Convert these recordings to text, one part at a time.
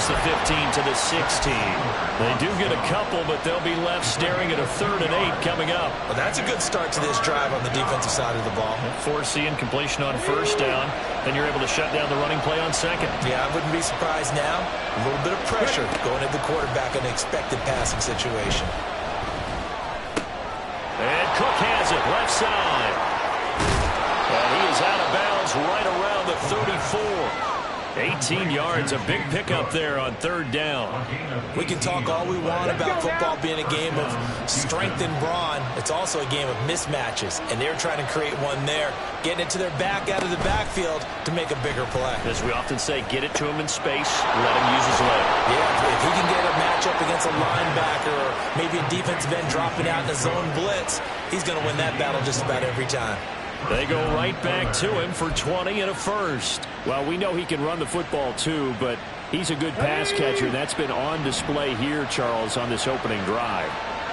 across the 15 to the 16. They do get a couple, but they'll be left staring at a 3rd and 8 coming up. Well, that's a good start to this drive on the defensive side of the ball. Forcing completion on 1st down, and you're able to shut down the running play on 2nd. Yeah, I wouldn't be surprised now. A little bit of pressure going at the quarterback in an expected passing situation. And Cook has it, left side. And he is out of bounds right around the 34. 18 yards, a big pickup there on 3rd down. We can talk all we want about football being a game of strength and brawn. It's also a game of mismatches, and they're trying to create one there, getting it to their back out of the backfield to make a bigger play. As we often say, get it to him in space, let him use his leg. Yeah, if he can get a matchup against a linebacker or maybe a defensive end dropping out in a zone blitz, he's going to win that battle just about every time. They go right back to him for 20 and a 1st. Well, we know he can run the football too, but he's a good pass catcher. That's been on display here, Charles, on this opening drive.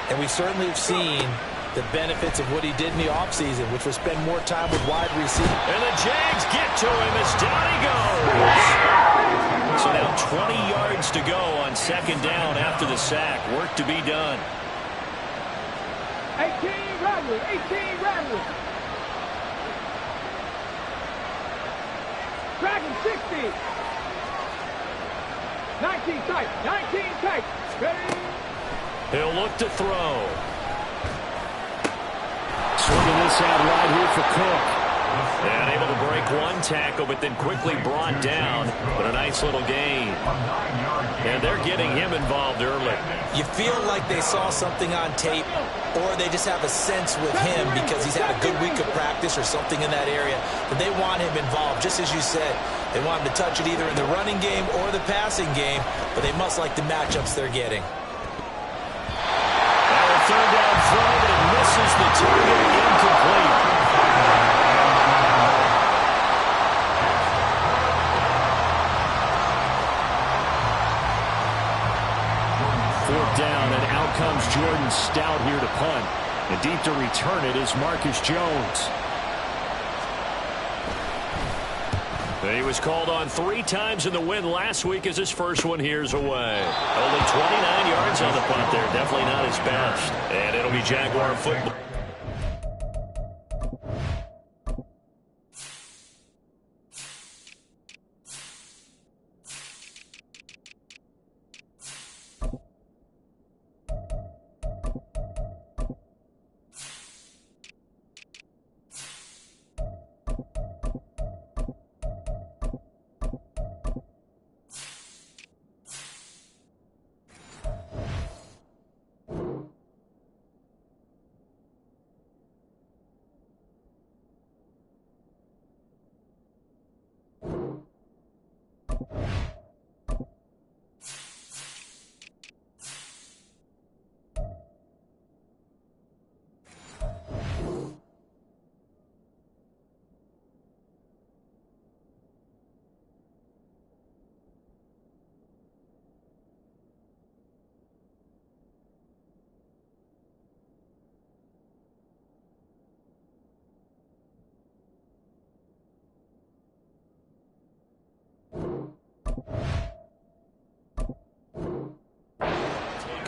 And we certainly have seen the benefits of what he did in the offseason, which was spend more time with wide receivers. And the Jags get to him as down he goes. So now 20 yards to go on 2nd down after the sack. Work to be done. 18 Rattlers, 18 Rattlers. Dragon 60. 19 tight. 19 tight. Ready? He'll look to throw. Swinging this out right here for Cook. And able to break one tackle, but then quickly brought down. But a nice little gain. And they're getting him involved early. You feel like they saw something on tape, or they just have a sense with him because he's had a good week of practice or something in that area that they want him involved. Just as you said, they want him to touch it either in the running game or the passing game, but they must like the matchups they're getting. Now a 3rd down throw, but it misses the target, incomplete. 4th down, and out comes Jordan Stout here to punt. And deep to return it is Marcus Jones. He was called on 3 times in the win last week as his first one here's away. Only 29 yards on the punt there. Definitely not his best. And it'll be Jaguar football.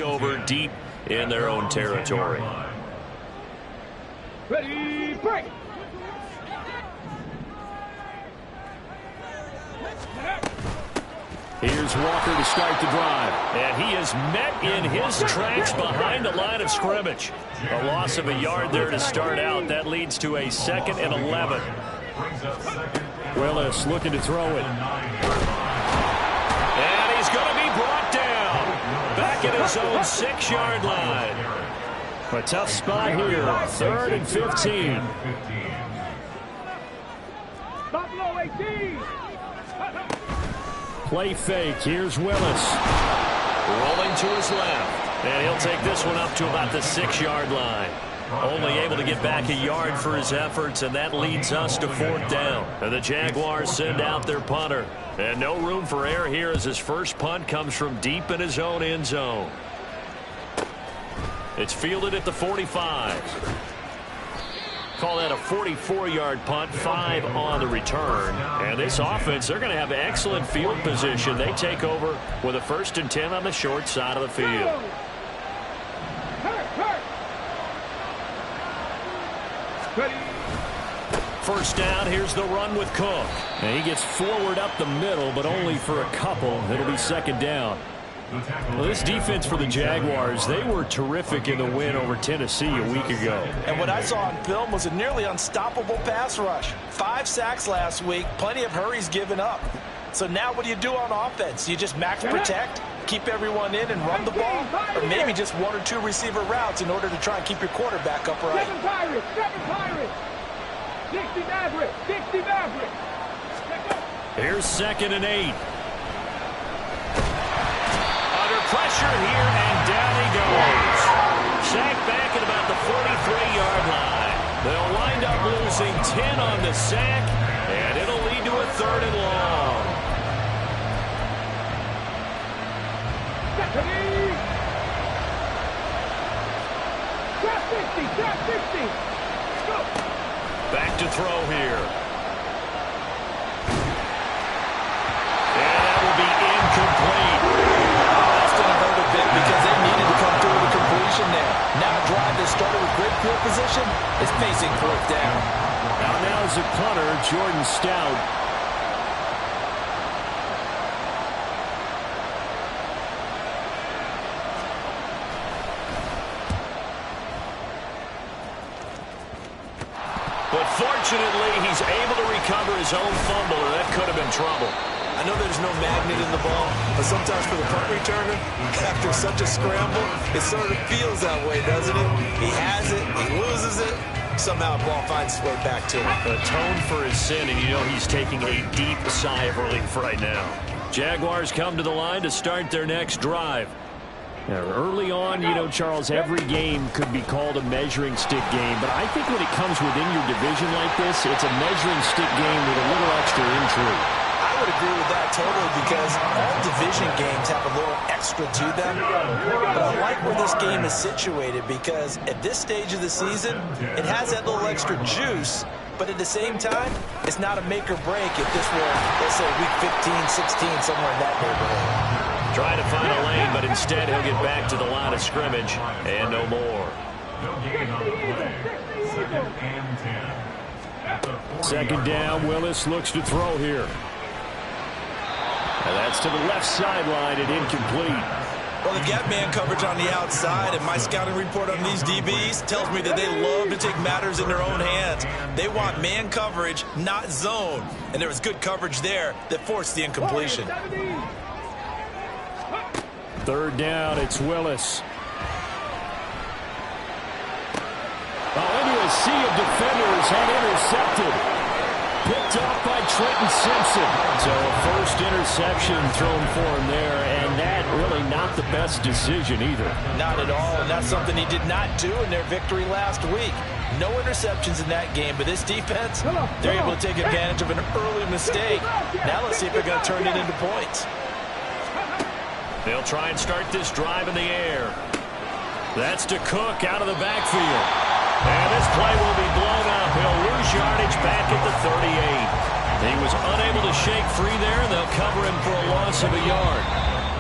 Over deep in their own territory. Ready, break. Here's Walker to start the drive. And he is met in his tracks behind the line of scrimmage. A loss of a yard there to start out. That leads to a 2nd and 11. Willis looking to throw it. And he's going to be brought down. Back at his own 6-yard line. A tough spot here. 3rd and 15. Buffalo 18. Play fake. Here's Willis. Rolling to his left. And he'll take this one up to about the 6-yard line. Only able to get back a yard for his efforts, and that leads us to 4th down. And the Jaguars send out their punter. And no room for error here as his first punt comes from deep in his own end zone. It's fielded at the 45. Call that a 44-yard punt, 5 on the return. And this offense, they're going to have excellent field position. They take over with a 1st and 10 on the short side of the field. First down, here's the run with Cook. And he gets forward up the middle, but only for a couple. It'll be 2nd down. Well, this defense for the Jaguars, they were terrific in the win over Tennessee a week ago. And what I saw on film was a nearly unstoppable pass rush. 5 sacks last week, plenty of hurries given up. So now what do you do on offense? You just max protect, keep everyone in and run the ball, or maybe just 1 or 2 receiver routes in order to try and keep your quarterback upright. 7 Pirates. 60 Mavericks. Here's 2nd and 8. Pressure here, and down he goes. Sacked back at about the 43-yard line. They'll wind up losing 10 on the sack, and it'll lead to a 3rd and long. Trap 60. Go. Back to throw here. And that will be incomplete. Because they needed to come through with a completion there. Now a drive that started with great field position is facing 4th down. Now is a punter, Jordan Stout. But fortunately, he's able to recover his own fumble, or that could have been trouble. I know there's no magnet in the ball, but sometimes for the punt returner, after such a scramble, it sort of feels that way, doesn't it? He has it, he loses it, somehow the ball finds its way back to him. Atone for his sin, and you know he's taking a deep sigh of relief right now. Jaguars come to the line to start their next drive. Now, early on, you know, Charles, every game could be called a measuring stick game, but I think when it comes within your division like this, it's a measuring stick game with a little extra intrigue. I would agree with that totally because all division games have a little extra to them. But I like where this game is situated because at this stage of the season, it has that little extra juice. But at the same time, it's not a make or break if this were, let's say, week 15, 16, somewhere in that neighborhood. Trying to find a lane, but instead he'll get back to the line of scrimmage and no more. No gain on the play. 2nd and 10. 2nd down, Willis looks to throw here. And that's to the left sideline and incomplete. Well, they've got man coverage on the outside, and my scouting report on these DBs tells me that they love to take matters in their own hands. They want man coverage, not zone. And there was good coverage there that forced the incompletion. 3rd down, it's Willis. Into a sea of defenders and intercepted. Picked up by Trenton Simpson. So a 1st interception thrown for him there, and that really not the best decision either. Not at all, and that's something he did not do in their victory last week. No interceptions in that game, but this defense, they're able to take advantage of an early mistake. Now let's see if they're going to turn it into points. They'll try and start this drive in the air. That's to Cook out of the backfield. And this play will be blown up. He'll lose yardage back at the 38. He was unable to shake free there, and they'll cover him for a loss of a yard.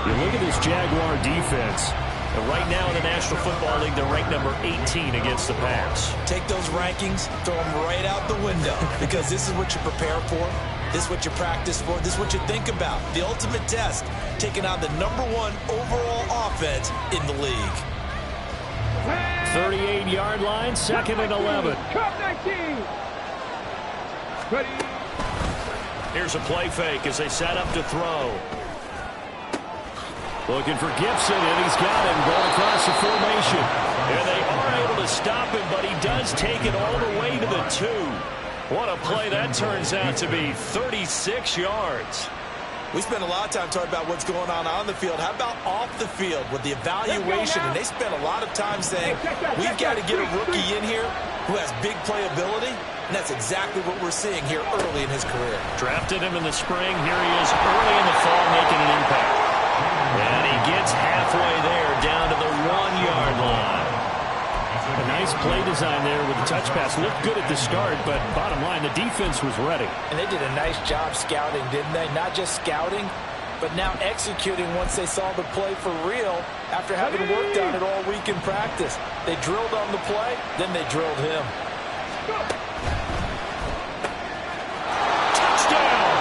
You look at this Jaguar defense. And right now in the National Football League, they're ranked number 18 against the pass. Take those rankings, throw them right out the window, because this is what you prepare for. This is what you practice for. This is what you think about. The ultimate test, taking on the #1 overall offense in the league. 38-yard line, 2nd and 11. Here's a play fake as they set up to throw. Looking for Gibson, and he's got him going across the formation. And they are able to stop him, but he does take it all the way to the 2. What a play that turns out to be, 36 yards. We spend a lot of time talking about what's going on the field. How about off the field with the evaluation? And they spend a lot of time saying, we've got to get a rookie in here who has big playability. And that's exactly what we're seeing here early in his career. Drafted him in the spring. Here he is early in the fall making an impact. And he gets halfway there down to the 1-yard line. A nice play design there with the touch pass. Looked good at the start, but bottom line, the defense was ready. And they did a nice job scouting, didn't they? Not just scouting, but now executing once they saw the play for real after having worked on it all week in practice. They drilled on the play, then they drilled him. Touchdown!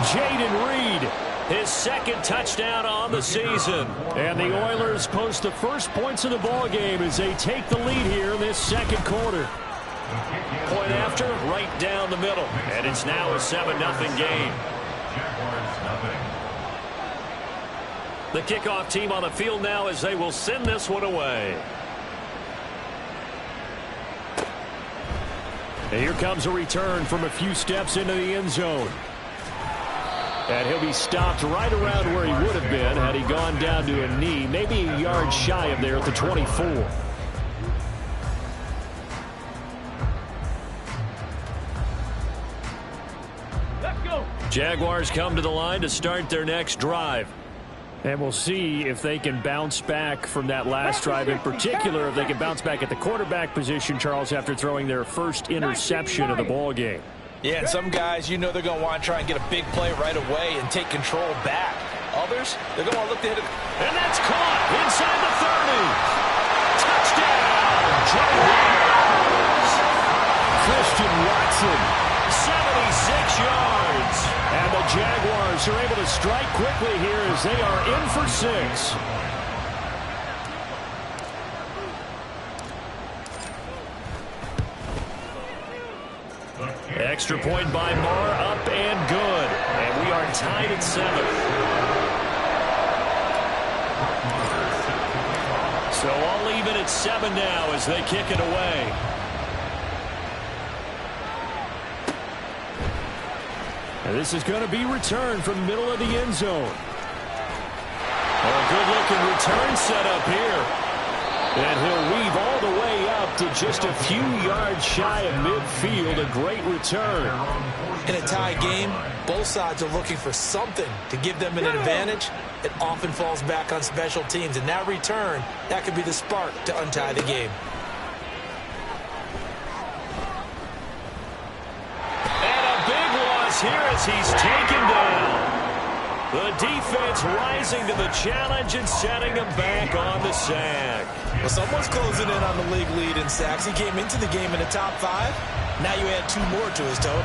Jaden Reed, his second touchdown on the season. And the Oilers post the first points of the ball game as they take the lead here in this second quarter. Point after, right down the middle. And it's now a 7-0 game. The kickoff team on the field now as they will send this one away. And here comes a return from a few steps into the end zone. And he'll be stopped right around where he would have been had he gone down to a knee, maybe a yard shy of there at the 24. Let's go. Jaguars come to the line to start their next drive. And we'll see if they can bounce back from that last drive, in particular if they can bounce back at the quarterback position, Charles, after throwing their first interception of the ball game. Yeah, and some guys, you know they're going to want to try and get a big play right away and take control back. Others, they're going to look to hit it. And that's caught inside the 30. Touchdown, Jaguars! Christian Watson, 76 yards. And the Jaguars are able to strike quickly here as they are in for 6. Extra point by Marr, up and good. And we are tied at 7. So all even at 7 now as they kick it away. And this is going to be returned from the middle of the end zone. A good-looking return set up here. And he'll weave all the way up to just a few yards shy of midfield. A great return. In a tie game, both sides are looking for something to give them an advantage. It often falls back on special teams. And that return, that could be the spark to untie the game. And a big loss here as he's taken down. The defense rising to the challenge and setting him back on the sack. Well, someone's closing in on the league lead in sacks. He came into the game in the top 5. Now you add 2 more to his total.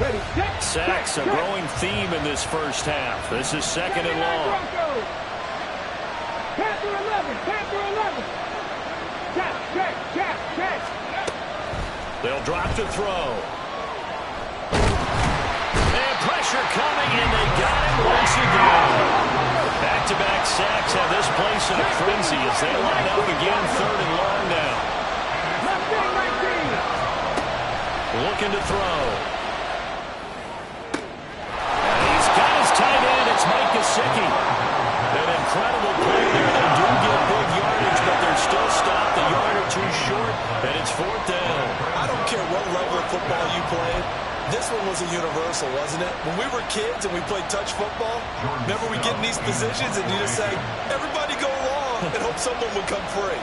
Ready, set, Sacks, a growing theme in this first half. This is second and long. Panther 11, Panther 11. Check. They'll drop to throw. And pressure coming, and they got him once again. Back-to-back sacks have this place in a frenzy as they line up again, 3rd and long now. Looking to throw. And he's got his tight end. It's Mike Gesicki. An incredible play there. They do get big yardage, but they're still stopped a yard or 2 short, and it's 4th down. I don't care what level of football you played. This one was a universal, wasn't it? When we were kids and we played touch football, remember we get in these positions and you just say, everybody go along and hope someone would come free.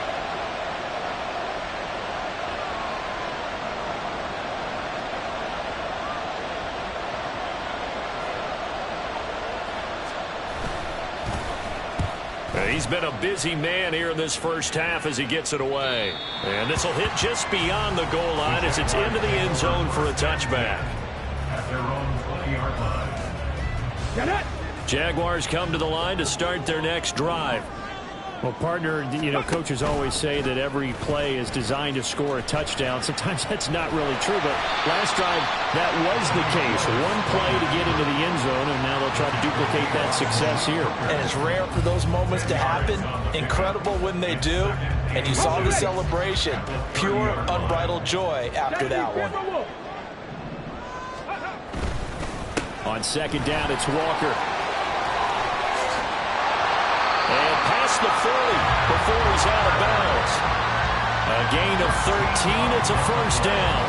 He's been a busy man here in this first half as he gets it away. And this will hit just beyond the goal line as it's into the end zone for a touchback. At their own 20-yard line. Get it. Jaguars come to the line to start their next drive. Well, partner, you know, coaches always say that every play is designed to score a touchdown. Sometimes that's not really true, but last drive, that was the case. One play to get into the end zone, and now they'll try to duplicate that success here. And it's rare for those moments to happen. Incredible when they do. And you saw the celebration. Pure, unbridled joy after that one. On second down, it's Walker. And past the 40 before he's out of bounds. A gain of 13. It's a first down.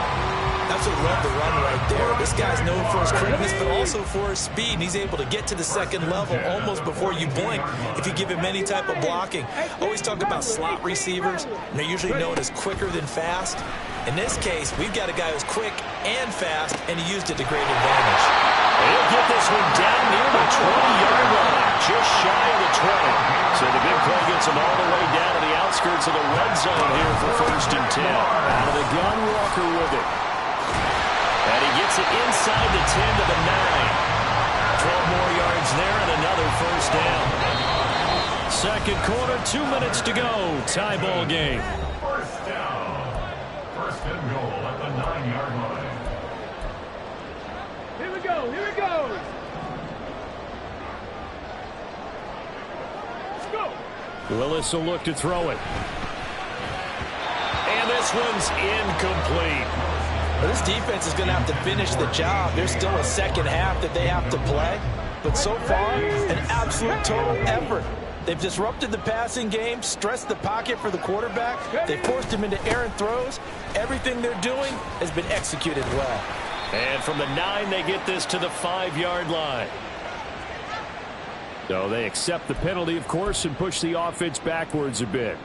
That's absolutely love the run right there. This guy's known for his quickness, but also for his speed. And he's able to get to the second level almost before you blink if you give him any type of blocking. Always talk about slot receivers, and they're usually known as quicker than fast. In this case, we've got a guy who's quick and fast, and he used it to great advantage. He'll get this one down near the 20-yard line, just shy of the 20. So the big play gets him all the way down to the outskirts of the red zone here for 1st and 10. Out of the gun, Walker with it. And he gets it inside the 10 to the 9. 12 more yards there and another 1st down. Second quarter, 2 minutes to go. Tie ball game. 1st down. 1st and goal at the 9-yard line. Here we go, here we go. Let's go. Willis will look to throw it. And this one's incomplete. Well, this defense is going to have to finish the job. There's still a second half that they have to play. But so far, an absolute total effort. They've disrupted the passing game, stressed the pocket for the quarterback. They forced him into errant throws. Everything they're doing has been executed well. And from the 9, they get this to the 5-yard line. So they accept the penalty, of course, and push the offense backwards a bit.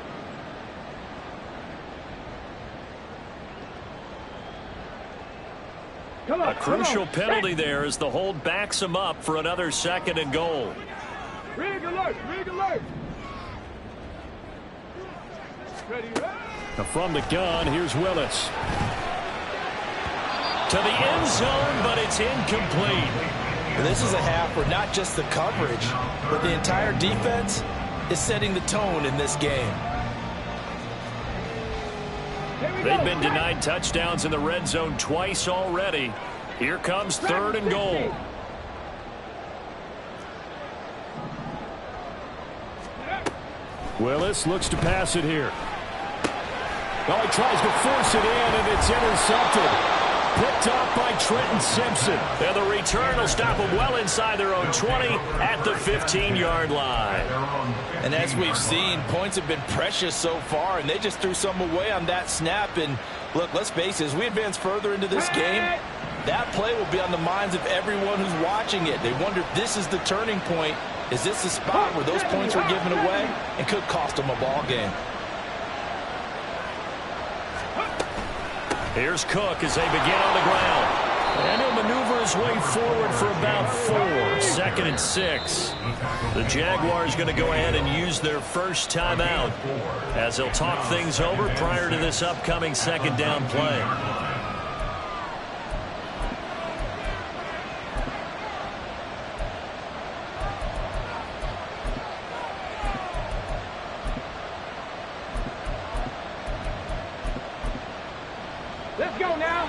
A crucial penalty there as the hold backs him up for another 2nd and goal. Rig alert, rig alert. Ready, Now from the gun, here's Willis. To the end zone, but it's incomplete. This is a half where not just the coverage, but the entire defense is setting the tone in this game. They've been denied touchdowns in the red zone twice already. Here comes 3rd and goal. Willis looks to pass it here. Well, he tries to force it in, and it's intercepted. Picked off by Trenton Simpson. And the return will stop them well inside their own 20 at the 15-yard line. And as we've seen, points have been precious so far, and they just threw some away on that snap. And look, let's face it, as we advance further into this game, that play will be on the minds of everyone who's watching it. They wonder if this is the turning point. Is this the spot where those points were given away and could cost them a ball game? Here's Cook as they begin on the ground. And he'll maneuver his way forward for about 4. 2nd and 6. The Jaguars going to go ahead and use their first timeout as they'll talk things over prior to this upcoming 2nd down play. Let's go now.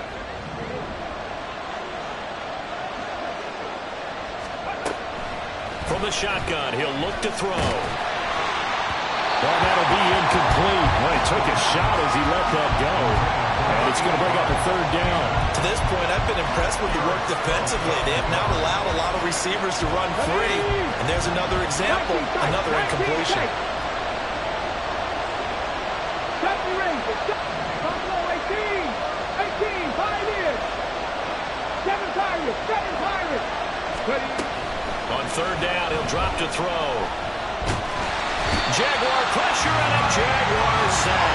From the shotgun, he'll look to throw. Well, that'll be incomplete. Well, he took a shot as he let that go. And it's going to bring up a 3rd down. To this point, I've been impressed with the work defensively. They have not allowed a lot of receivers to run free. And there's another example, another incompletion. Buffalo 18, 5 years. 7 Pirates. Ready. On 3rd down, he'll drop to throw. Jaguar pressure and a Jaguar sack.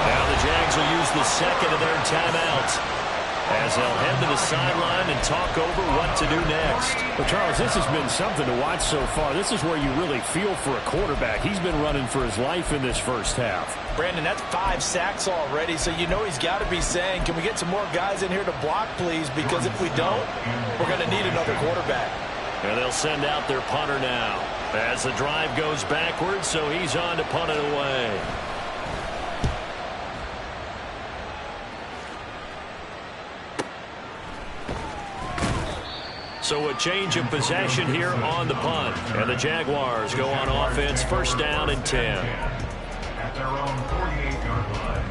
Now the Jags will use the 2nd of their timeouts as they'll head to the sideline and talk over what to do next. Well, Charles, this has been something to watch so far. This is where you really feel for a quarterback. He's been running for his life in this first half. Brandon, that's 5 sacks already, so you know he's got to be saying, can we get some more guys in here to block, please? Because if we don't, we're going to need another quarterback. And they'll send out their punter now as the drive goes backwards, so he's on to punt it away. So a change of possession here on the punt. And the Jaguars go on offense, 1st down and 10. At their own 48-yard line.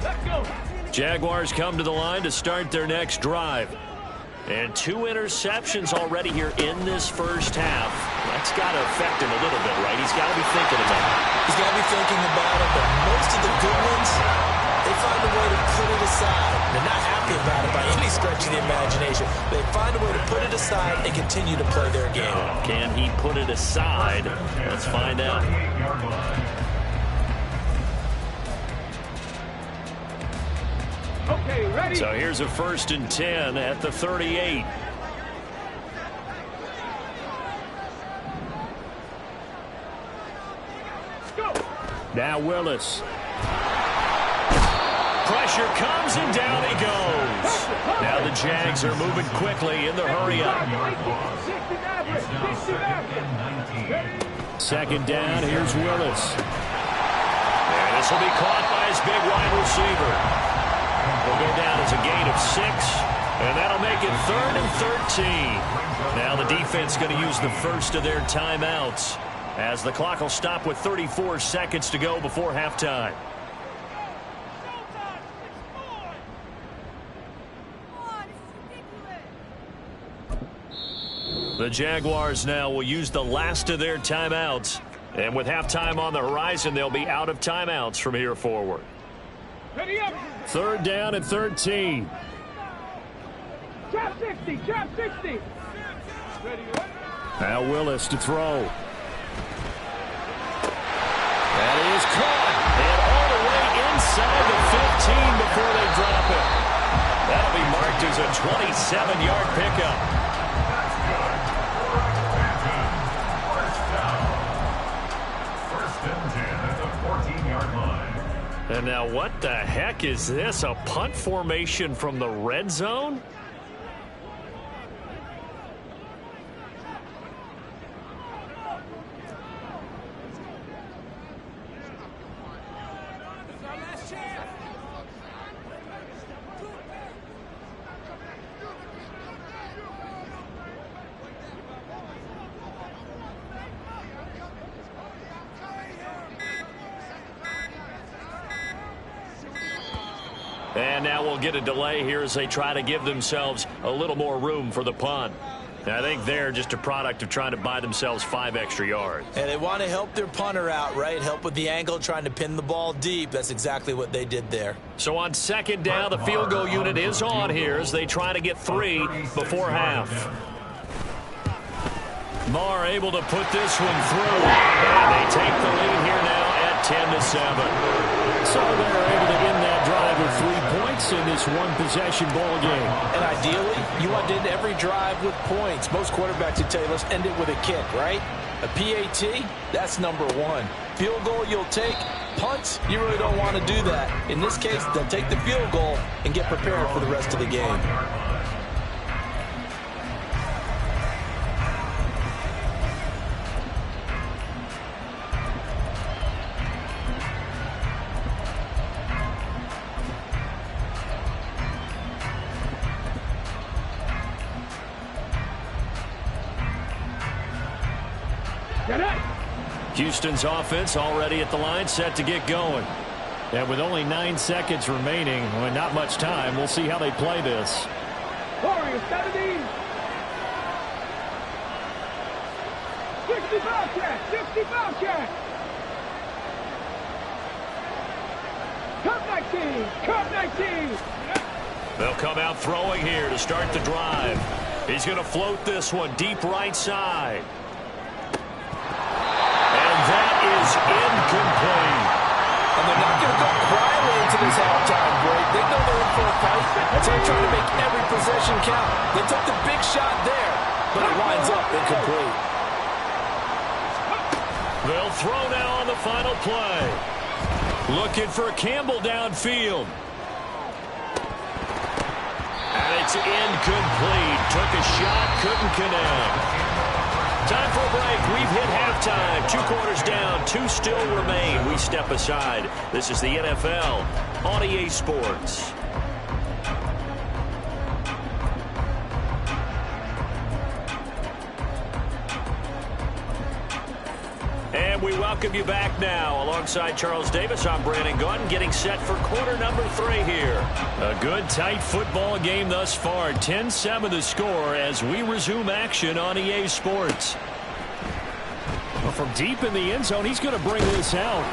Let's go. Jaguars come to the line to start their next drive. And 2 interceptions already here in this first half. That's got to affect him a little bit, right? He's got to be thinking about it. He's got to be thinking about it, but most of the good ones, they find a way to put it aside. They're not happy about it by any stretch of the imagination. They find a way to put it aside and continue to play their game. Can he put it aside? Let's find out. Okay, ready? So here's a 1st and 10 at the 38. Go! Now Willis. Pressure comes and down he goes. Now the Jags are moving quickly in the hurry-up. 2nd down, here's Willis. And this will be caught by his big wide receiver. Will go down as a gain of 6, and that'll make it 3rd and 13. Now the defense going to use the first of their timeouts as the clock will stop with 34 seconds to go before halftime. The Jaguars now will use the last of their timeouts. And with halftime on the horizon, they'll be out of timeouts from here forward. Ready up! 3rd down and 13. Trap 60! Trap 60! Ready up! Now Willis to throw. That is caught. And all the way inside the 15 before they drop it. That'll be marked as a 27-yard pickup. And now what the heck is this? A punt formation from the red zone? And now we'll get a delay here as they try to give themselves a little more room for the punt. I think they're just a product of trying to buy themselves 5 extra yards. And they want to help their punter out, right? Help with the angle, trying to pin the ball deep. That's exactly what they did there. So on 2nd down, the field goal unit is on here as they try to get 3 before half. Marr able to put this one through. And they take the lead here now at 10-7. So they're able to end that drive with 3 points in this one-possession ball game. And ideally, you want to end every drive with points. Most quarterbacks would tell you, let's end it with a kick, right? A PAT, that's number 1. Field goal you'll take. Punts, you really don't want to do that. In this case, they'll take the field goal and get prepared for the rest of the game. Houston's offense already at the line, set to get going. And with only 9 seconds remaining, well, not much time, we'll see how they play this. Warriors 70. 60 foul check. 60 foul check. Cup 19. Cup 19. They'll come out throwing here to start the drive. He's going to float this one deep right side. That is incomplete. And they're not going to go quietly into this halftime break. They know they're in for a fight, so they're trying to make every possession count. They took the big shot there, but it winds up incomplete. They'll throw now on the final play. Looking for Campbell downfield. And it's incomplete. Took a shot, couldn't connect. Time for a break. We've hit halftime. 2 quarters down. 2 still remain. We step aside. This is the NFL on EA Sports. And we welcome you back now. Alongside Charles Davis, I'm Brandon Gaudin, getting set for quarter number 3 here. A good, tight football game thus far. 10-7 the score as we resume action on EA Sports. Well, from deep in the end zone, he's going to bring this out.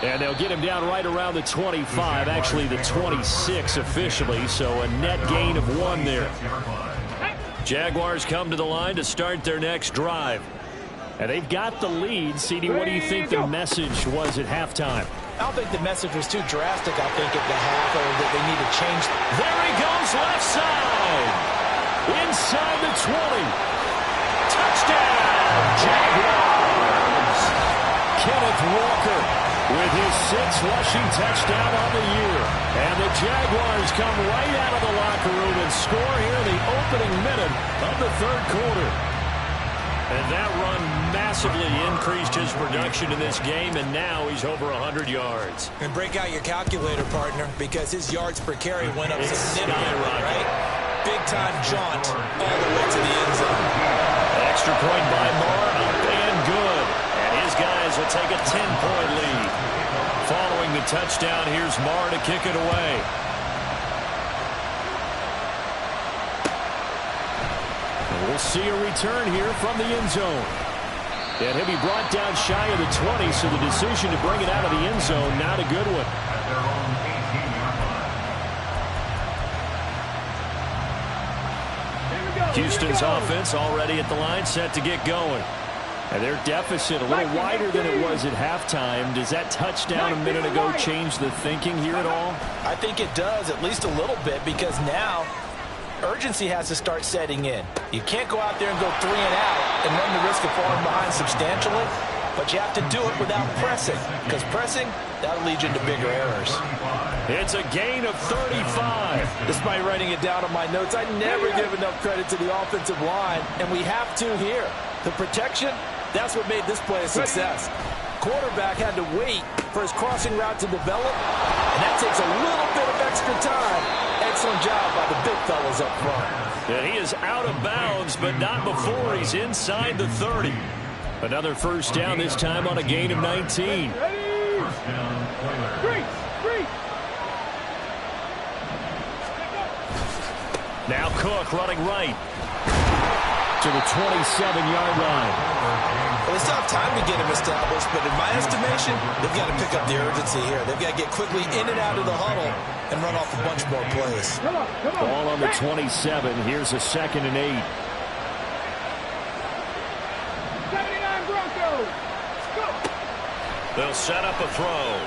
And they'll get him down right around the 25, actually the 26 officially, so a net gain of 1 there. Jaguars come to the line to start their next drive. And they've got the lead. CD, what do you think the message was at halftime? I don't think the message was too drastic, I think, at the half, or that they need to change. There he goes, left side. Inside the 20. Touchdown, Jaguars. Kenneth Walker with his 6th rushing touchdown on the year. And the Jaguars come right out of the locker room and score here in the opening minute of the 3rd quarter. And that run massively increased his production in this game, and now he's over 100 yards. And break out your calculator, partner, because his yards per carry went up significantly, right? Big-time jaunt all the way to the end zone. Extra point by Moore, up and good. And his guys will take a 10-point lead. Following the touchdown, here's Moore to kick it away. We'll see a return here from the end zone. And he'll be brought down shy of the 20, so the decision to bring it out of the end zone, not a good one. Houston's offense already at the line, set to get going. And their deficit a little wider than it was at halftime. Does that touchdown a minute ago change the thinking here at all? I think it does, at least a little bit, because now urgency has to start setting in. You can't go out there and go 3 and out and run the risk of falling behind substantially, but you have to do it without pressing, because pressing, that'll lead you into bigger errors. It's a gain of 35. Despite writing it down on my notes, I never give enough credit to the offensive line, and we have to here. The protection, that's what made this play a success. Quarterback had to wait for his crossing route to develop, and that takes a little bit of extra time. Excellent job by the big fellas up front. And he is out of bounds, but not before he's inside the 30. Another first down, this time on a gain of 19. Now Cook running right to the 27-yard line. Well, they still have time to get him established, but in my estimation, they've got to pick up the urgency here. They've got to get quickly in and out of the huddle and run off a bunch more plays. Ball on the 27. Here's a 2nd and 8. 79 Broncos. Go. They'll set up a throw.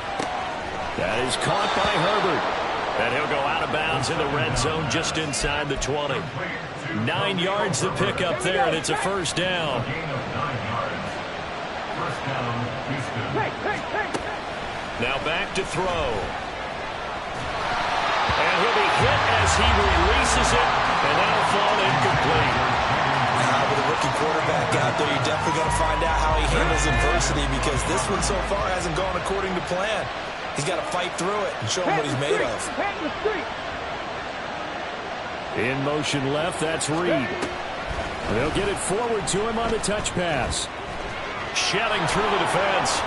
That is caught by Herbert. And he'll go out of bounds in the red zone just inside the 20. 9 yards to pick up there, and it's a first down. Now back to throw. And he'll be hit as he releases it, and that'll fall incomplete. With a rookie quarterback out there, you're definitely going to find out how he handles adversity, because this one so far hasn't gone according to plan. He's got to fight through it and show him what he's made of. In motion left, that's Reed. They'll get it forward to him on the touch pass. Shelling through the defense.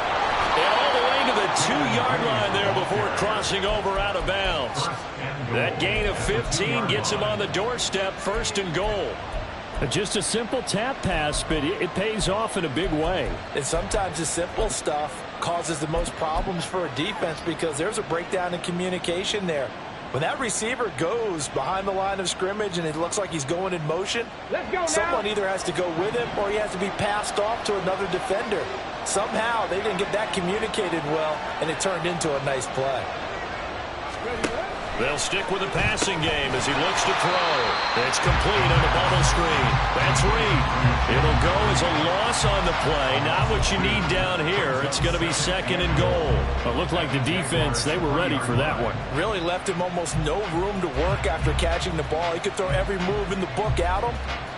And all the way to the 2-yard line there before crossing over out of bounds. That gain of 15 gets him on the doorstep, 1st and goal. Just a simple tap pass, but it pays off in a big way. And sometimes the simple stuff causes the most problems for a defense, because there's a breakdown in communication there. When that receiver goes behind the line of scrimmage and it looks like he's going in motion, someone either has to go with him or he has to be passed off to another defender. Somehow they didn't get that communicated well, and it turned into a nice play. They'll stick with the passing game as he looks to throw. It's complete on the bubble screen. That's Reed. It'll go as a loss on the play. Not what you need down here. It's going to be 2nd and goal. It looked like the defense, they were ready for that one. Really left him almost no room to work after catching the ball. He could throw every move in the book at him.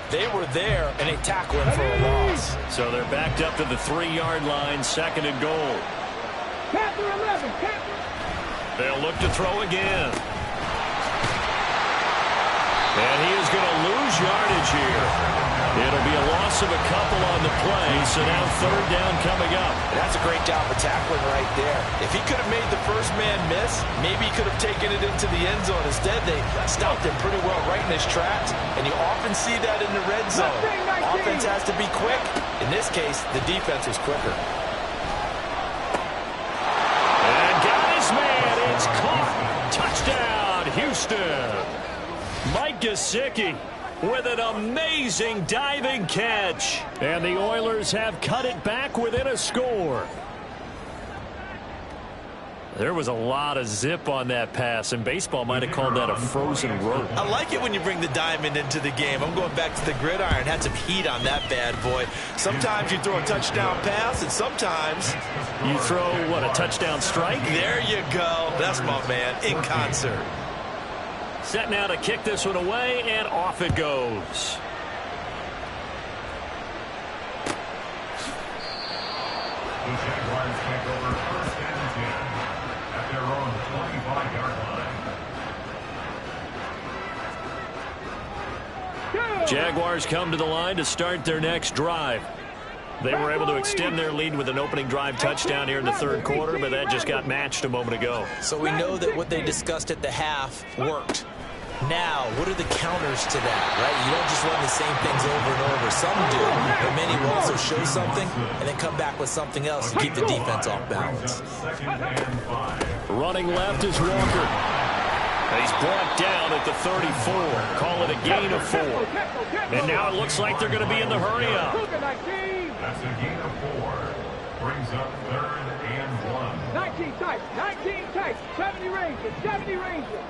They were there, and they tackle him for a loss. So they're backed up to the 3-yard line, 2nd and goal. Panther 11. They'll look to throw again. And he is going to lose yardage here. It'll be a loss of a couple on the play, so now third down coming up. That's a great job of tackling right there. If he could have made the first man miss, maybe he could have taken it into the end zone. Instead, they stopped him pretty well right in his tracks, and you often see that in the red zone. Offense has to be quick. In this case, the defense was quicker. And got his man. It's caught. Touchdown, Houston. Mike Gesicki with an amazing diving catch. And the Oilers have cut it back within a score. There was a lot of zip on that pass, and baseball might have called that a frozen rope. I like it when you bring the diamond into the game. I'm going back to the gridiron. Had some heat on that bad boy. Sometimes you throw a touchdown pass, and sometimes you throw, what, a touchdown strike? There you go. That's my man, in concert. Set now to kick this one away, and off it goes. The Jaguars take over first and 10 at their own 25-yard line. Jaguars come to the line to start their next drive. They were able to extend their lead with an opening drive touchdown here in the third quarter, but that just got matched a moment ago. So we know that what they discussed at the half worked. Now, what are the counters to that, right? You don't just run the same things over and over. Some do, but many will also show something and then come back with something else to keep the defense off balance. Running left is Walker. He's brought down at the 34. Call it a gain of 4. And now it looks like they're going to be in the hurry-up. That's a gain of 4. Brings up third and 1. 19 tight, 19 tight. 70 Rangers, 70 Rangers.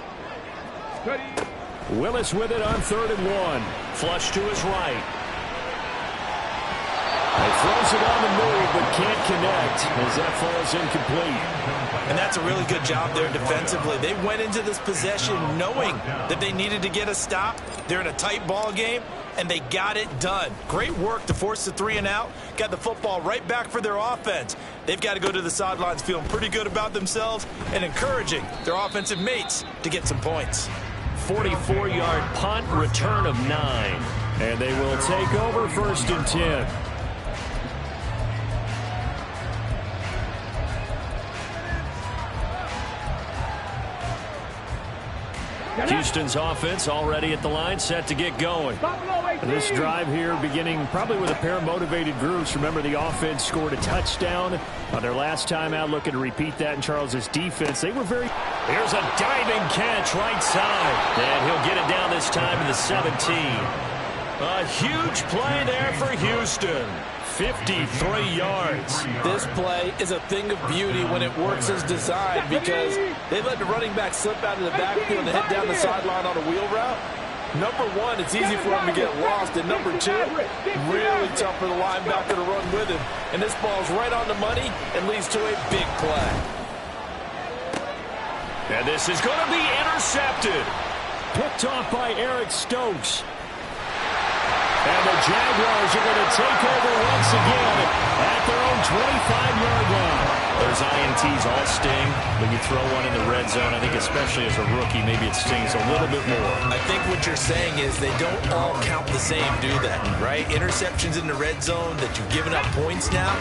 Willis with it on 3rd and 1. Flush to his right. He throws it on the move, but can't connect as that falls incomplete. And that's a really good job there defensively. They went into this possession knowing that they needed to get a stop. They're in a tight ball game, and they got it done. Great work to force the 3 and out. Got the football right back for their offense. They've got to go to the sidelines feeling pretty good about themselves and encouraging their offensive mates to get some points. 44-yard punt, return of 9. And they will take over 1st and 10. Houston's offense already at the line, set to get going. This drive here beginning probably with a pair of motivated groups. Remember, the offense scored a touchdown on their last time out. Looking to repeat that in Charles's defense. They were very... Here's a diving catch right side. And he'll get it down this time to the 17. A huge play there for Houston. 53 yards. This play is a thing of beauty when it works as designed because they let the running back slip out of the backfield and head down the sideline on a wheel route. Number one, it's easy for him to get lost. And number two, really tough for the linebacker to run with him. And this ball's right on the money and leads to a big play. And this is going to be intercepted. Picked off by Eric Stokes. And the Jaguars are going to take over once again at their own 25-yard line. Those INTs all sting when you throw one in the red zone. I think especially as a rookie, maybe it stings a little bit more. I think what you're saying is they don't all count the same, do they? Right? Interceptions in the red zone that you've given up points now,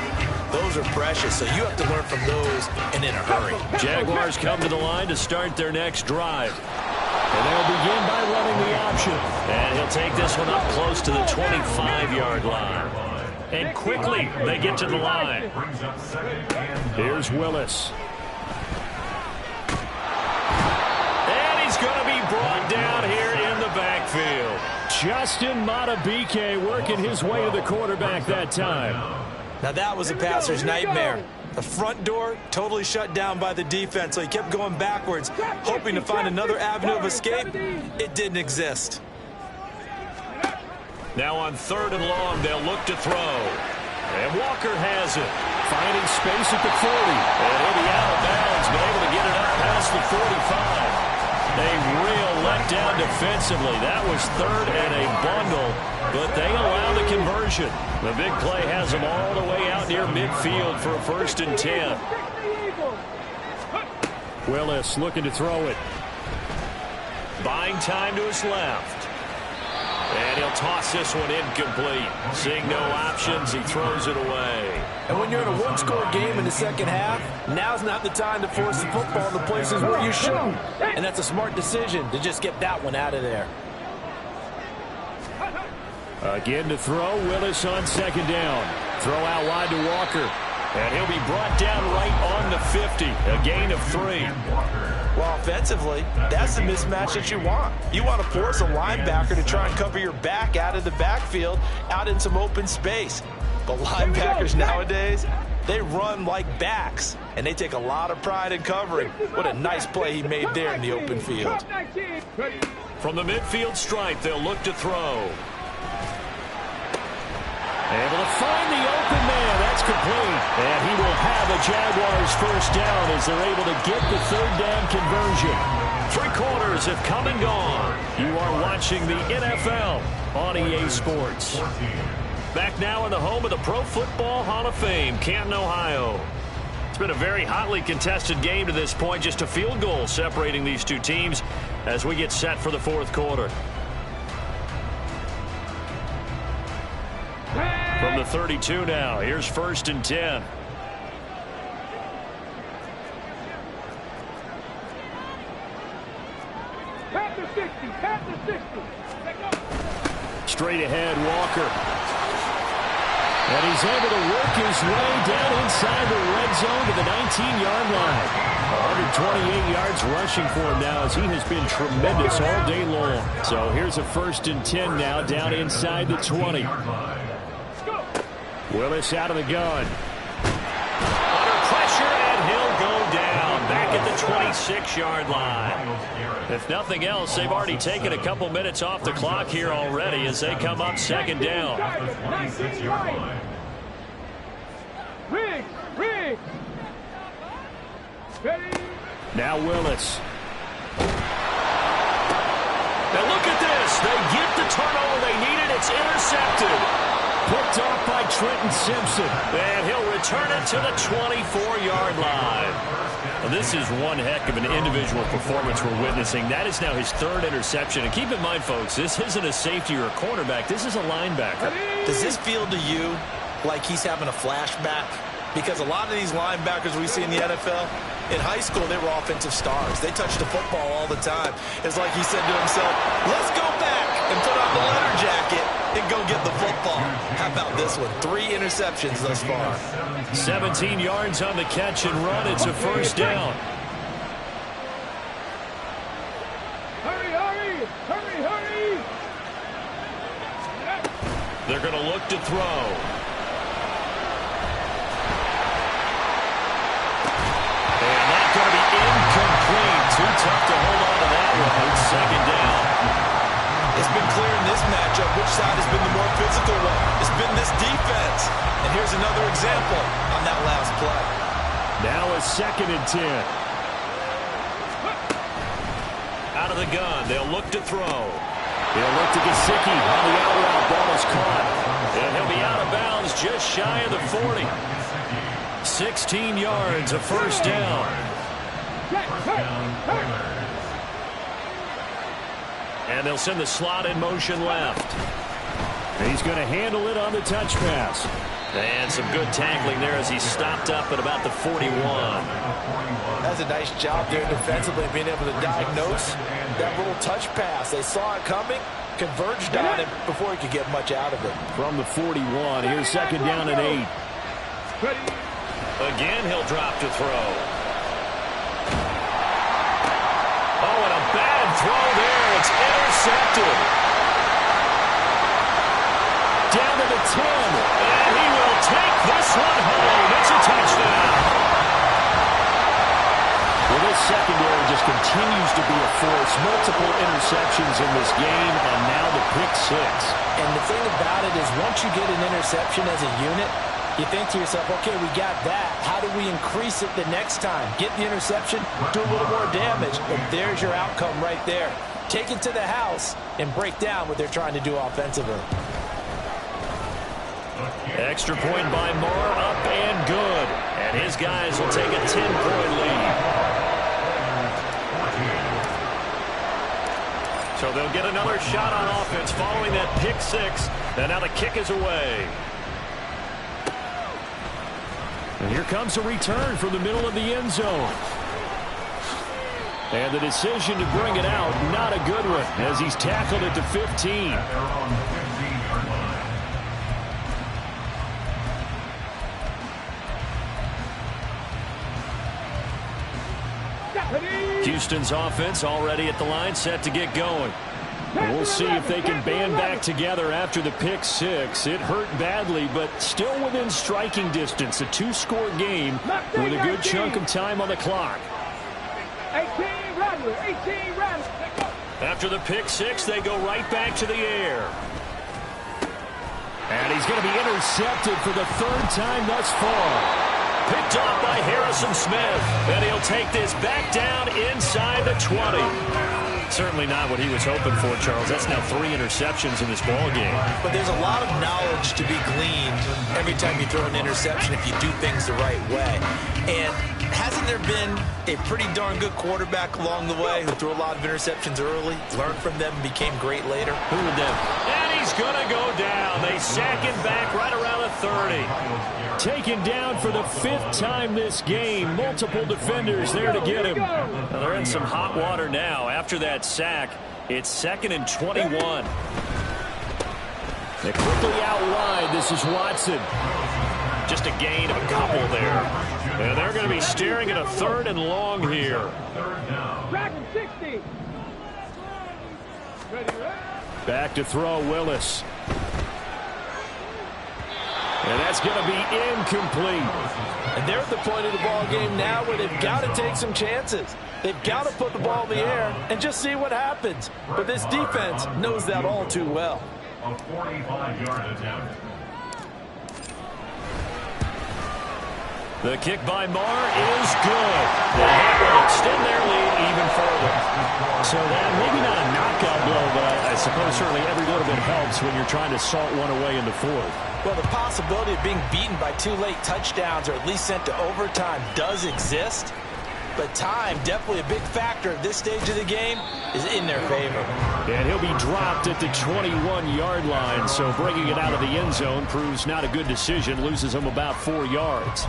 those are precious. So you have to learn from those and in a hurry. Jaguars come to the line to start their next drive. And they'll begin by running the option. And he'll take this one up close to the 25-yard line. And quickly, they get to the line. Here's Willis. And he's going to be brought down here in the backfield. Justin Matabike working his way to the quarterback that time. Now that was a passer's nightmare. The front door totally shut down by the defense, so he kept going backwards, hoping to find another avenue of escape. It didn't exist. Now on 3rd and long, they'll look to throw. And Walker has it. Finding space at the 40. And he'll be out of bounds, but able to get it up past the 45. A real letdown defensively. That was 3rd and a bundle, but they allow the conversion. The big play has them all the way out near midfield for a 1st and 10. Willis looking to throw it. Buying time to his left. And he'll toss this one incomplete. Seeing no options, he throws it away. And when you're in a one-score game in the second half, now's not the time to force the football in the places where you shouldn't. And that's a smart decision to just get that one out of there. Again to throw, Willis on second down. Throw out wide to Walker. And he'll be brought down right on the 50. A gain of 3. Well, offensively, that's the mismatch that you want. You want to force a linebacker to try and cover your back out of the backfield, out in some open space. But linebackers nowadays, they run like backs, and they take a lot of pride in covering. What a nice play he made there in the open field. From the midfield stripe, they'll look to throw. Able to find the open man. That's complete. And he will have a Jaguars first down as they're able to get the third down conversion. 3 quarters have come and gone. You are watching the NFL on EA Sports. Back now in the home of the Pro Football Hall of Fame, Canton, Ohio. It's been a very hotly contested game to this point. Just a field goal separating these two teams as we get set for the fourth quarter. From the 32 now, here's 1st and 10. Pat the 60, pat the 60. Straight ahead, Walker. And he's able to work his way down inside the red zone to the 19-yard line. 128 yards rushing for him now as he has been tremendous all day long. So here's a 1st and 10 now down inside the 20. Willis out of the gun. Under pressure, and he'll go down back at the 26-yard line. If nothing else, they've already taken a couple minutes off the clock here already as they come up 2nd down. Riggs. Now Willis. Now look at this. They get the turnover they needed. It's intercepted. Picked off by Trenton Simpson. And he'll return it to the 24-yard line. Well, this is one heck of an individual performance we're witnessing. That is now his 3rd interception. And keep in mind, folks, this isn't a safety or a cornerback. This is a linebacker. Does this feel to you like he's having a flashback? Because a lot of these linebackers we see in the NFL, in high school, they were offensive stars. They touched the football all the time. It's like he said to himself, let's go back and put on the leather jacket and go get the football. How about this one? 3 interceptions thus far. 17 yards on the catch and run. It's a 1st down. Hurry. They're going to look to throw. Going to be incomplete. Too tough to hold on to that one. It's 2nd down. It's been clear in this matchup which side has been the more physical one. It's been this defense. And here's another example on that last play. Now a 2nd and 10. Out of the gun. They'll look to throw. They'll look to Gesicki on the out route. Ball is caught. And he'll be out of bounds just shy of the 40. 16 yards, a 1st down. And they'll send the slot in motion left. He's going to handle it on the touch pass. And some good tackling there as he stopped up at about the 41. That's a nice job there defensively, being able to diagnose that little touch pass. They saw it coming, converged on it before he could get much out of it. From the 41, here's 2nd down and 8. Again, he'll drop to throw. Oh, and a bad throw there. It's intercepted. Down to the 10. And he will take this one home. It's a touchdown. Well, this secondary just continues to be a force. Multiple interceptions in this game, and now the pick 6. And the thing about it is once you get an interception as a unit, you think to yourself, okay, we got that. How do we increase it the next time? Get the interception, do a little more damage, and there's your outcome right there. Take it to the house and break down what they're trying to do offensively. Extra point by Moore, up and good. And his guys will take a 10-point lead. So they'll get another shot on offense following that pick six. And now the kick is away. And here comes a return from the middle of the end zone. And the decision to bring it out, not a good one, as he's tackled at the 15. Houston's offense already at the line, set to get going. And we'll see if they can band back together after the pick six. It hurt badly, but still within striking distance. A two-score game with a good chunk of time on the clock. 18 Rattler, 18 Rattler. After the pick six, they go right back to the air. And he's going to be intercepted for the third time thus far. Picked off by Harrison Smith. And he'll take this back down inside the 20. Certainly not what he was hoping for, Charles. That's now 3 interceptions in this ball game. But there's a lot of knowledge to be gleaned every time you throw an interception if you do things the right way. And hasn't there been a pretty darn good quarterback along the way who threw a lot of interceptions early, learned from them, and became great later? Who would that? And he's going to go down. They sack him back right around the 30. Taken down for the 5th time this game. Multiple defenders there to get him. Now they're in some hot water now. After that sack, it's 2nd and 21. They quickly out wide. This is Watson. Just a gain of a couple there. And they're going to be staring at a 3rd and long here. Dragon 60. Back to throw, Willis. And that's going to be incomplete. And they're at the point of the ball game now where they've got to take some chances. They've got to put the ball in the air and just see what happens. But this defense knows that all too well. A 45-yard attempt. The kick by Marr is good. The hit will extend their lead even further. So that maybe not a knockout blow, but I suppose certainly every little bit helps when you're trying to salt one away in the 4th. Well, the possibility of being beaten by 2 late touchdowns or at least sent to overtime does exist. But time, definitely a big factor at this stage of the game, is in their favor. And he'll be dropped at the 21-yard line, so bringing it out of the end zone proves not a good decision, loses him about 4 yards.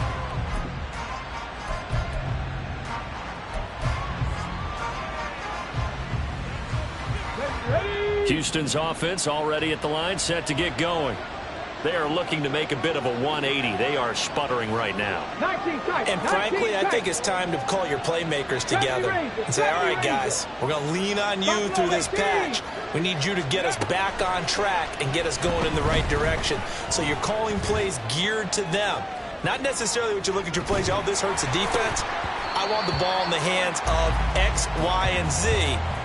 Houston's offense already at the line, set to get going. They are looking to make a bit of a 180. They are sputtering right now. And frankly, I think it's time to call your playmakers together and say, all right, guys, we're going to lean on you through this patch. We need you to get us back on track and get us going in the right direction. So you're calling plays geared to them. Not necessarily what you look at your plays, oh, this hurts the defense. I want the ball in the hands of X, Y, and Z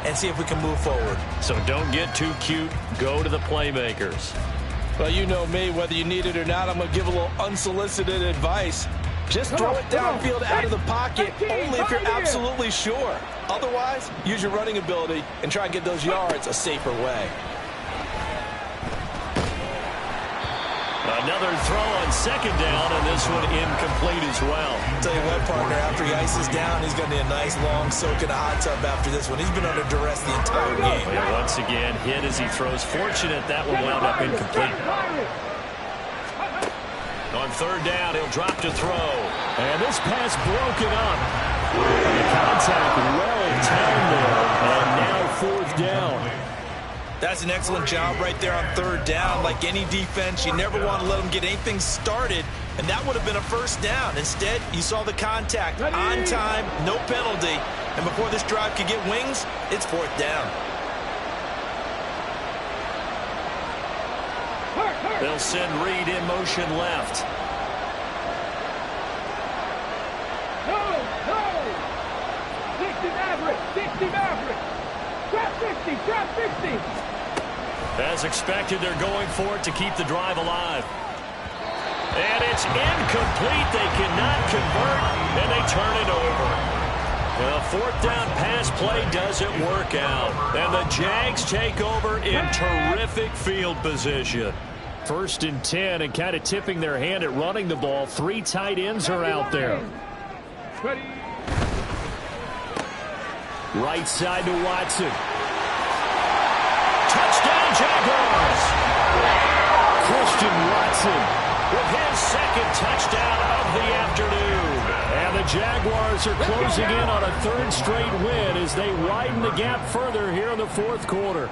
and see if we can move forward. So don't get too cute. Go to the playmakers. Well, you know me, whether you need it or not, I'm going to give a little unsolicited advice. Just throw it downfield out of the pocket only if you're absolutely sure. Otherwise, use your running ability and try and get those yards a safer way. Another throw on 2nd down, and this one incomplete as well. Tell you what, partner, after he ices down, he's going to need a nice long soak in a hot tub after this one. He's been under duress the entire game. And once again, hit as he throws. Fortunate that one wound up incomplete. On 3rd down, he'll drop to throw. And this pass broken up. The contact well timed there. And now 4th down. That's an excellent job right there on 3rd down. Like any defense, you never want to let them get anything started, and that would have been a 1st down. Instead, you saw the contact on time, no penalty, and before this drive could get wings, it's 4th down. They'll send Reed in motion left. No. 60 Maverick. Trap 60. As expected, they're going for it to keep the drive alive. And it's incomplete. They cannot convert, and they turn it over. The 4th down pass play doesn't work out. And the Jags take over in terrific field position. 1st and 10, and kind of tipping their hand at running the ball. 3 tight ends are out there. Right side to Watson. Watson with his second touchdown of the afternoon. And the Jaguars are closing in on a third straight win as they widen the gap further here in the fourth quarter.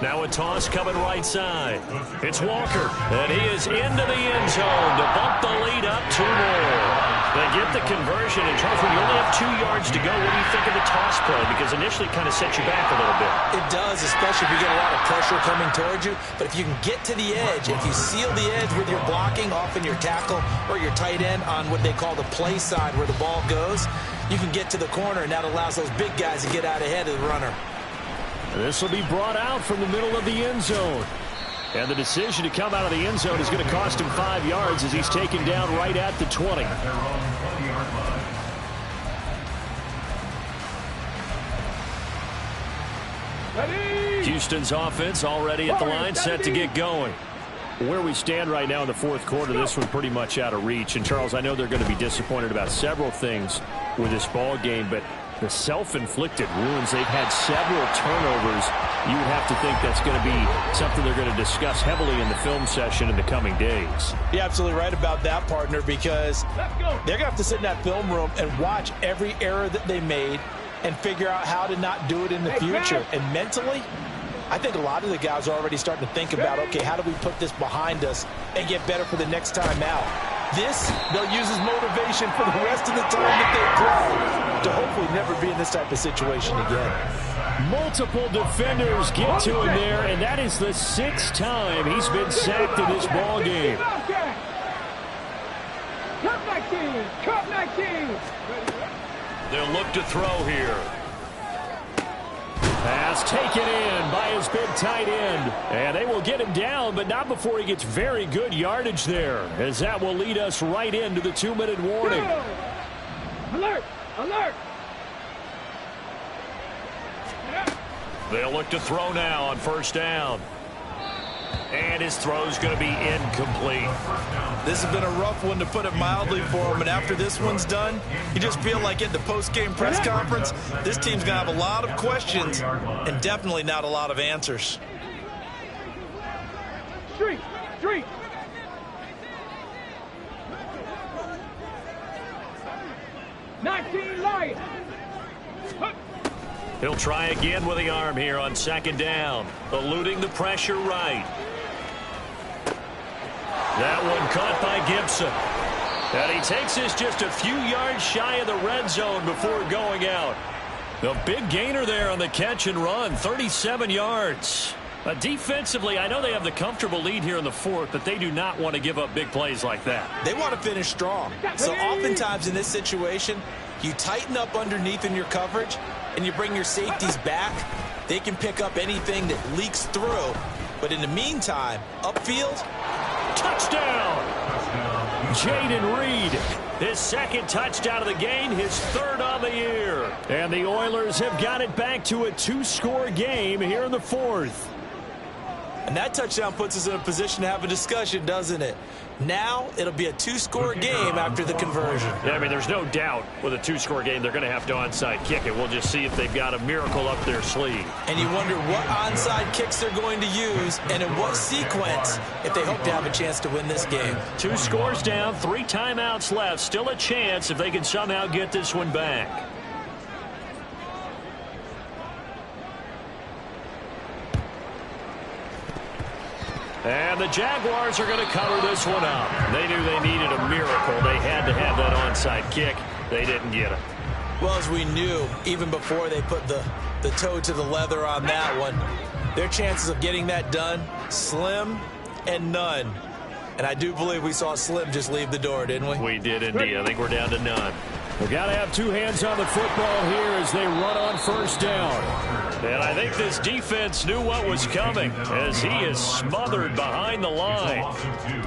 Now a toss coming right side. It's Walker, and he is into the end zone to bump the lead up 2 more. They get the conversion, and Charles, when you only have 2 yards to go, what do you think of the toss play? Because initially it kind of sets you back a little bit. It does, especially if you get a lot of pressure coming towards you. But if you can get to the edge, if you seal the edge with your blocking, often your tackle or your tight end on what they call the play side where the ball goes, you can get to the corner, and that allows those big guys to get out ahead of the runner. This will be brought out from the middle of the end zone. And the decision to come out of the end zone is going to cost him 5 yards as he's taken down right at the 20. Houston's offense already at the line, set to get going. Where we stand right now in the fourth quarter, this one pretty much out of reach. And, Charles, I know they're going to be disappointed about several things with this ball game, but the self-inflicted wounds, they've had several turnovers. You would have to think that's going to be something they're going to discuss heavily in the film session in the coming days. You're absolutely right about that, partner, because they're going to have to sit in that film room and watch every error that they made and figure out how to not do it in the future. And mentally, I think a lot of the guys are already starting to think about, okay, how do we put this behind us and get better for the next time out? This, they'll use as motivation for the rest of the time that they play to hopefully never be in this type of situation again. Multiple defenders get to him there, and that is the 6th time he's been sacked in this ball game. Cut 19. They'll look to throw here. Pass taken in by his big tight end. And they will get him down, but not before he gets very good yardage there, as that will lead us right into the 2-minute warning. Alert! Alert! They'll look to throw now on first down. And his throw's going to be incomplete. This has been a rough one, to put it mildly, for him. And after this one's done, you just feel like at the post-game press conference, this team's going to have a lot of questions and definitely not a lot of answers. Street! 19 light! He'll try again with the arm here on second down. Eluding the pressure right. That one caught by Gibson. And he takes this just a few yards shy of the red zone before going out. The big gainer there on the catch and run, 37 yards. Defensively, I know they have the comfortable lead here in the fourth, but they do not want to give up big plays like that. They want to finish strong. So oftentimes in this situation, you tighten up underneath in your coverage and you bring your safeties back. They can pick up anything that leaks through. But in the meantime, upfield, touchdown! Jaden Reed, his second touchdown of the game, his third on the year. And the Oilers have got it back to a 2-score game here in the fourth. And that touchdown puts us in a position to have a discussion, doesn't it? Now it'll be a 2-score game after the conversion. Yeah, I mean, there's no doubt with a 2-score game they're going to have to onside kick it. We'll just see if they've got a miracle up their sleeve. And you wonder what onside kicks they're going to use and in what sequence if they hope to have a chance to win this game. 2 scores down, 3 timeouts left. Still a chance if they can somehow get this one back. And the Jaguars are going to cover this one up. They knew they needed a miracle. They had to have that onside kick. They didn't get it. Well, as we knew, even before they put the toe to the leather on that one, their chances of getting that done, slim and none. And I do believe we saw Slim just leave the door, didn't we? We did indeed. I think we're down to none. We've got to have 2 hands on the football here as they run on first down. And I think this defense knew what was coming as he is smothered behind the line.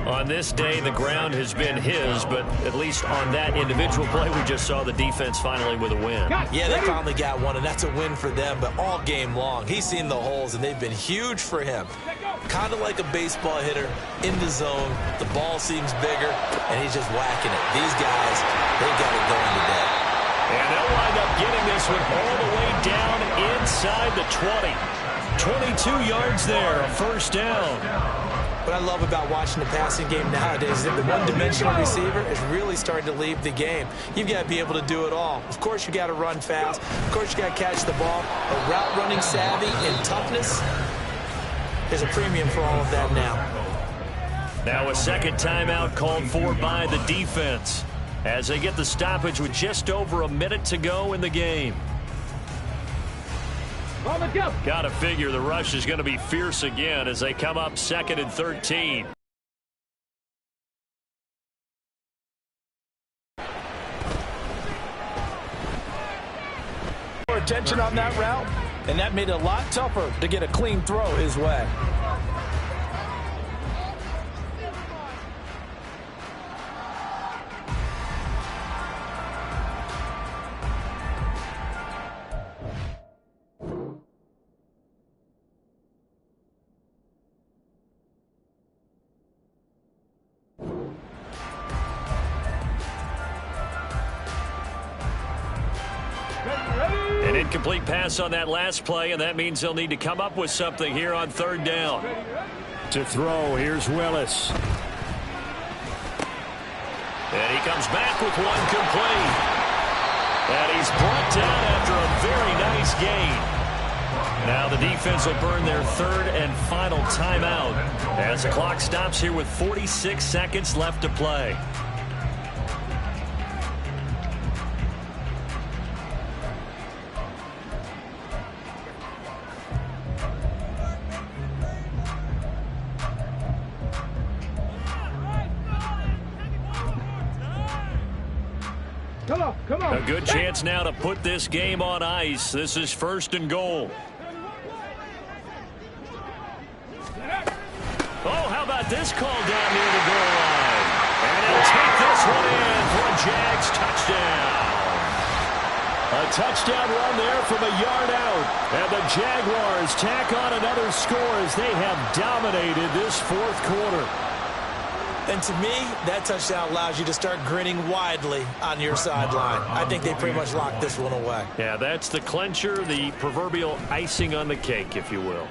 On this day, the ground has been his, but at least on that individual play, we just saw the defense finally with a win. Yeah, they finally got one, and that's a win for them, but all game long, he's seen the holes, and they've been huge for him. Kind of like a baseball hitter in the zone. The ball seems bigger, and he's just whacking it. These guys, they've got it going today. And they'll wind up getting this one all the way down inside the 20. 22 yards there, a first down. What I love about watching the passing game nowadays is that the one-dimensional receiver is really starting to leave the game. You've got to be able to do it all. Of course, you got to run fast. Of course, you got to catch the ball. But route running savvy and toughness, there's a premium for all of that now. Now a second timeout called for by the defense as they get the stoppage with just over a minute to go in the game. Got to figure the rush is going to be fierce again as they come up 2nd and 13. More attention on that route, and that made it a lot tougher to get a clean throw his way. An incomplete pass on that last play, and that means they'll need to come up with something here on 3rd down. To throw, here's Willis. And he comes back with one complete. And he's brought down after a very nice gain. Now the defense will burn their 3rd and final timeout as the clock stops here with 46 seconds left to play. Come on. A good chance now to put this game on ice. This is 1st and goal. Oh, how about this call down near the goal line? And he'll take this one in for a Jags touchdown. A touchdown run there from a yard out. And the Jaguars tack on another score as they have dominated this 4th quarter. And to me, that touchdown allows you to start grinning widely on your sideline. I think they pretty much locked this one away. Yeah, that's the clincher, the proverbial icing on the cake, if you will.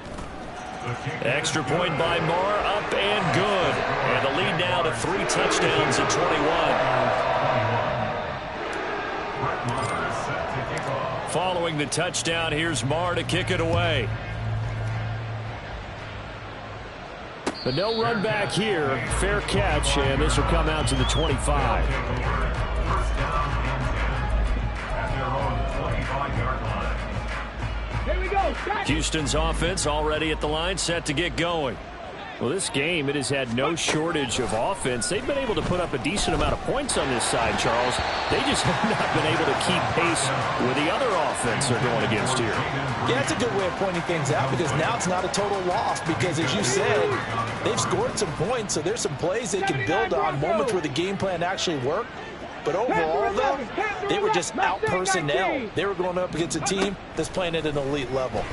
Extra point by Marr, up and good. And the lead now to 3 touchdowns at 21. Following the touchdown, here's Marr to kick it away. But no run back here. Fair catch, and this will come out to the 25. Here we go. Houston's offense already at the line, set to get going. Well, this game, it has had no shortage of offense. They've been able to put up a decent amount of points on this side, Charles. They just have not been able to keep pace with the other offense they're going against here. Yeah, that's a good way of pointing things out because now it's not a total loss because, as you said, they've scored some points, so there's some plays they can build on, moments where the game plan actually worked. But overall, though, they were just out personnel. They were going up against a team that's playing at an elite level.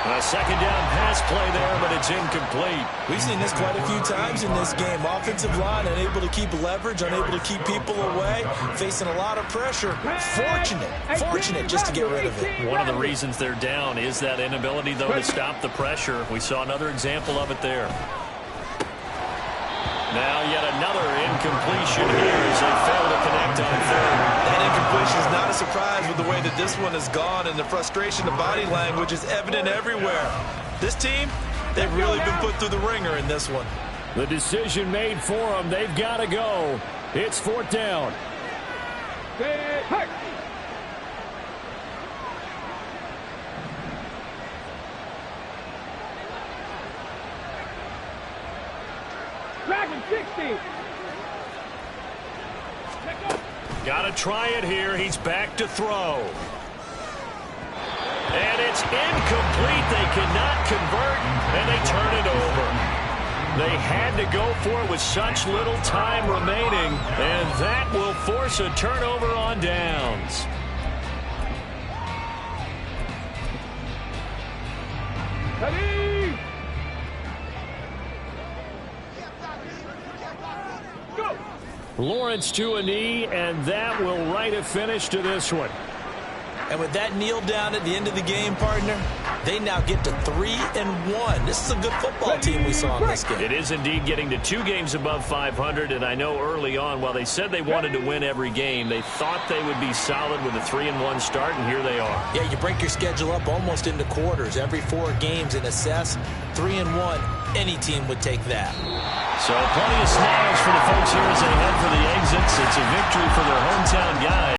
A second down pass play there, but it's incomplete. We've seen this quite a few times in this game. Offensive line unable to keep leverage, unable to keep people away, facing a lot of pressure. Fortunate just to get rid of it. One of the reasons they're down is that inability, though, to stop the pressure. We saw another example of it there. Now yet another incompletion here as they fail to connect on 3rd. That incompletion is not a surprise with the way that this one has gone, and the frustration, the body language is evident everywhere. This team, they've really been put through the ringer in this one. The decision made for them. They've got to go. It's 4th down. Hey. Dragon 60. Got to try it here. He's back to throw. And it's incomplete. They cannot convert, and they turn it over. They had to go for it with such little time remaining, and that will force a turnover on downs. Ready? Go. Lawrence to a knee, and that will write a finish to this one. And with that kneel down at the end of the game, partner, They now get to 3-1. This is a good football team we saw in this game. It is indeed getting to 2 games above 500, and I know early on, while they said they wanted to win every game, they thought they would be solid with a 3-1 start, and here they are. Yeah, you break your schedule up almost into quarters, every 4 games, and assess 3-1. Any team would take that. So plenty of smiles for the folks here as they head for the exits. It's a victory for their hometown guys.